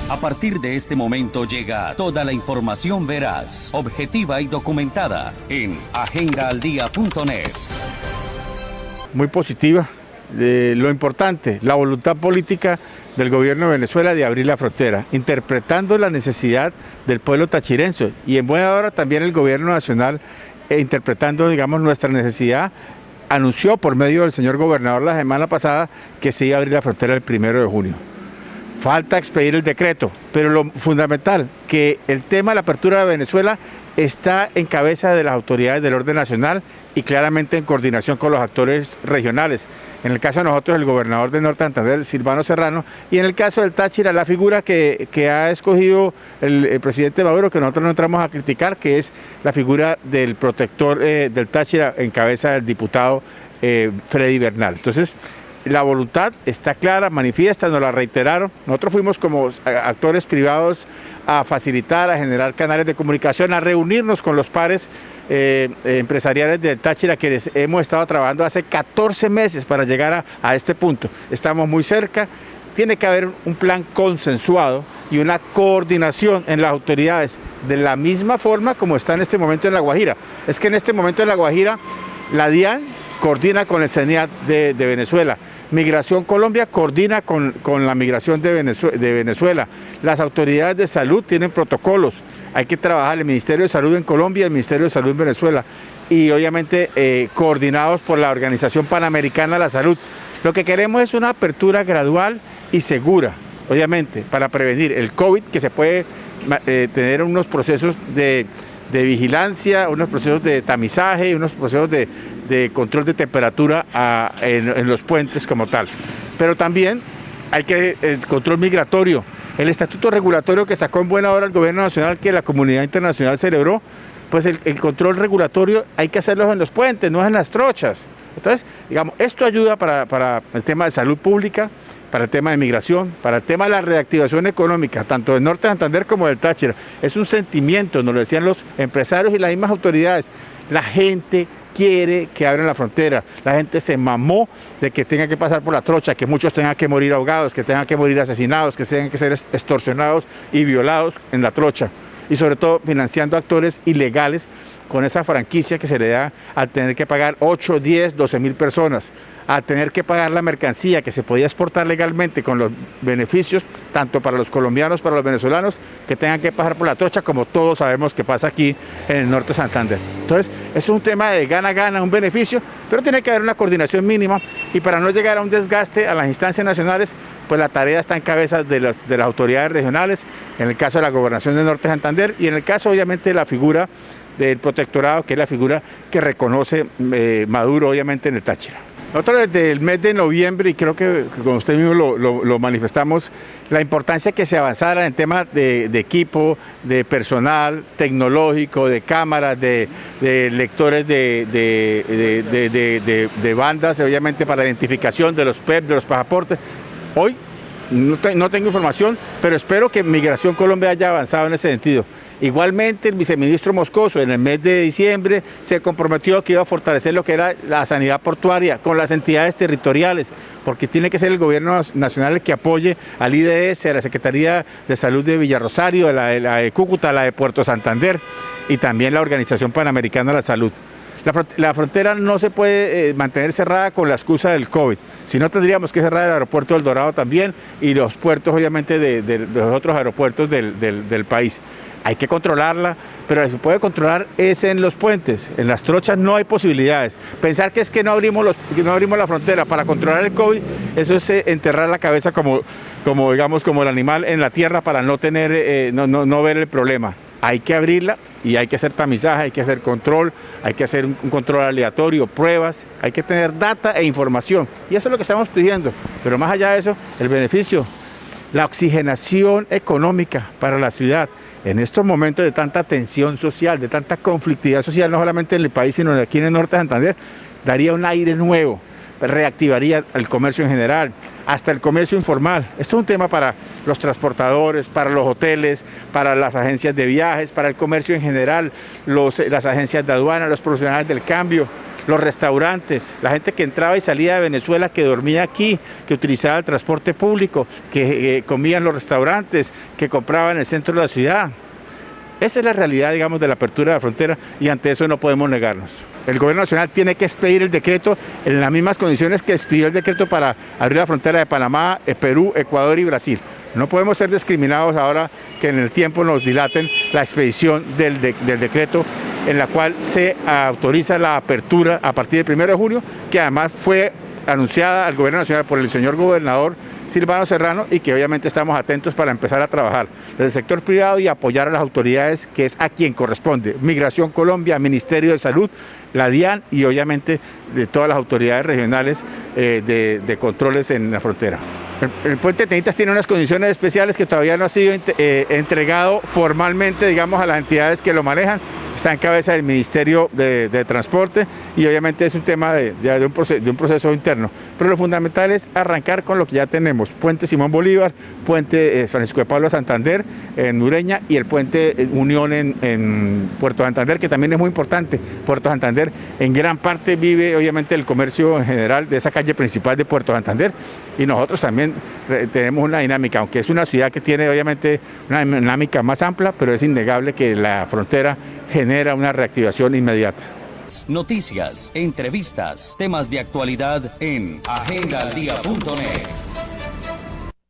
A partir de este momento llega toda la información veraz, objetiva y documentada en agendaaldia.net. Muy positiva. Lo importante, la voluntad política del gobierno de Venezuela de abrir la frontera, interpretando la necesidad del pueblo tachirense y en buena hora también el gobierno nacional interpretando, digamos, nuestra necesidad. Anunció por medio del señor gobernador la semana pasada que se iba a abrir la frontera el 1 de junio. Falta expedir el decreto, pero lo fundamental, que el tema de la apertura de Venezuela está en cabeza de las autoridades del orden nacional y claramente en coordinación con los actores regionales. En el caso de nosotros, el gobernador de Norte de Santander, Silvano Serrano, y en el caso del Táchira, la figura que ha escogido el presidente Maduro, que nosotros no entramos a criticar, que es la figura del protector del Táchira en cabeza del diputado Freddy Bernal. Entonces, la voluntad está clara, manifiesta, nos la reiteraron. Nosotros fuimos como actores privados a facilitar, a generar canales de comunicación, a reunirnos con los pares empresariales del Táchira, que hemos estado trabajando hace 14 meses para llegar a este punto. Estamos muy cerca, tiene que haber un plan consensuado y una coordinación en las autoridades, de la misma forma como está en este momento en La Guajira. Es que en este momento en La Guajira, la DIAN coordina con el CENIAT de Venezuela. Migración Colombia coordina con la migración de Venezuela. Las autoridades de salud tienen protocolos. Hay que trabajar el Ministerio de Salud en Colombia y el Ministerio de Salud en Venezuela. Y obviamente coordinados por la Organización Panamericana de la Salud. Lo que queremos es una apertura gradual y segura, obviamente, para prevenir el COVID, que se puede tener unos procesos de vigilancia, unos procesos de tamizaje, unos procesos de control de temperatura en los puentes como tal. Pero también hay que el control migratorio, el estatuto regulatorio que sacó en buena hora el gobierno nacional, que la comunidad internacional celebró, pues el control regulatorio hay que hacerlo en los puentes, no en las trochas. Entonces, digamos, esto ayuda para el tema de salud pública, para el tema de migración, para el tema de la reactivación económica, tanto del Norte de Santander como del Táchira. Es un sentimiento, nos lo decían los empresarios y las mismas autoridades. La gente quiere que abran la frontera, la gente se mamó de que tenga que pasar por la trocha, que muchos tengan que morir ahogados, que tengan que morir asesinados, que tengan que ser extorsionados y violados en la trocha. Y sobre todo financiando actores ilegales con esa franquicia que se le da al tener que pagar 8, 10, 12 mil personas, a tener que pagar la mercancía que se podía exportar legalmente con los beneficios, tanto para los colombianos, para los venezolanos, que tengan que pasar por la trocha, como todos sabemos que pasa aquí en el Norte de Santander. Entonces, es un tema de gana-gana, un beneficio, pero tiene que haber una coordinación mínima, y para no llegar a un desgaste a las instancias nacionales, pues la tarea está en cabeza de las autoridades regionales, en el caso de la Gobernación del Norte de Santander, y en el caso, obviamente, de la figura del protectorado, que es la figura que reconoce Maduro, obviamente, en el Táchira. Nosotros desde el mes de noviembre, y creo que con usted mismo lo manifestamos, la importancia que se avanzara en temas de equipo, de personal tecnológico, de cámaras, de lectores de bandas, obviamente para identificación de los PEP, de los pasaportes. Hoy no tengo información, pero espero que Migración Colombia haya avanzado en ese sentido. Igualmente, el viceministro Moscoso en el mes de diciembre se comprometió que iba a fortalecer lo que era la sanidad portuaria con las entidades territoriales, porque tiene que ser el gobierno nacional el que apoye al IDS, a la Secretaría de Salud de Villarrosario, a la de Cúcuta, a la de Puerto Santander y también la Organización Panamericana de la Salud. La frontera no se puede mantener cerrada con la excusa del COVID, si no tendríamos que cerrar el aeropuerto del Dorado también y los puertos obviamente de los otros aeropuertos del país. Hay que controlarla, pero se puede controlar es en los puentes, en las trochas no hay posibilidades. Pensar que es que no abrimos la frontera para controlar el COVID, eso es enterrar la cabeza como el animal en la tierra para no ver el problema. Hay que abrirla y hay que hacer tamizaje, hay que hacer control, hay que hacer un control aleatorio, pruebas, hay que tener data e información. Y eso es lo que estamos pidiendo. Pero más allá de eso, el beneficio, la oxigenación económica para la ciudad. En estos momentos de tanta tensión social, de tanta conflictividad social, no solamente en el país, sino aquí en el Norte de Santander, daría un aire nuevo, reactivaría el comercio en general, hasta el comercio informal. Esto es un tema para los transportadores, para los hoteles, para las agencias de viajes, para el comercio en general, las agencias de aduana, los profesionales del cambio, los restaurantes, la gente que entraba y salía de Venezuela, que dormía aquí, que utilizaba el transporte público, que comía en los restaurantes, que compraba en el centro de la ciudad. Esa es la realidad, digamos, de la apertura de la frontera y ante eso no podemos negarnos. El gobierno nacional tiene que expedir el decreto en las mismas condiciones que expidió el decreto para abrir la frontera de Panamá, Perú, Ecuador y Brasil. No podemos ser discriminados ahora que en el tiempo nos dilaten la expedición del decreto en la cual se autoriza la apertura a partir del 1 de junio, que además fue anunciada al gobierno nacional por el señor gobernador Silvano Serrano y que obviamente estamos atentos para empezar a trabajar desde el sector privado y apoyar a las autoridades, que es a quien corresponde: Migración Colombia, Ministerio de Salud, la DIAN y obviamente de todas las autoridades regionales de controles en la frontera. El puente de Tenitas tiene unas condiciones especiales que todavía no ha sido entregado formalmente, digamos, a las entidades que lo manejan. Está en cabeza del Ministerio de Transporte y obviamente es un tema de un proceso interno. Pero lo fundamental es arrancar con lo que ya tenemos: Puente Simón Bolívar, Puente Francisco de Paula Santander en Ureña y el Puente Unión en Puerto Santander, que también es muy importante. Puerto Santander en gran parte vive obviamente el comercio en general de esa calle principal de Puerto Santander y nosotros también tenemos una dinámica, aunque es una ciudad que tiene obviamente una dinámica más amplia, pero es innegable que la frontera genera una reactivación inmediata. Noticias, entrevistas, temas de actualidad en agendaaldia.net.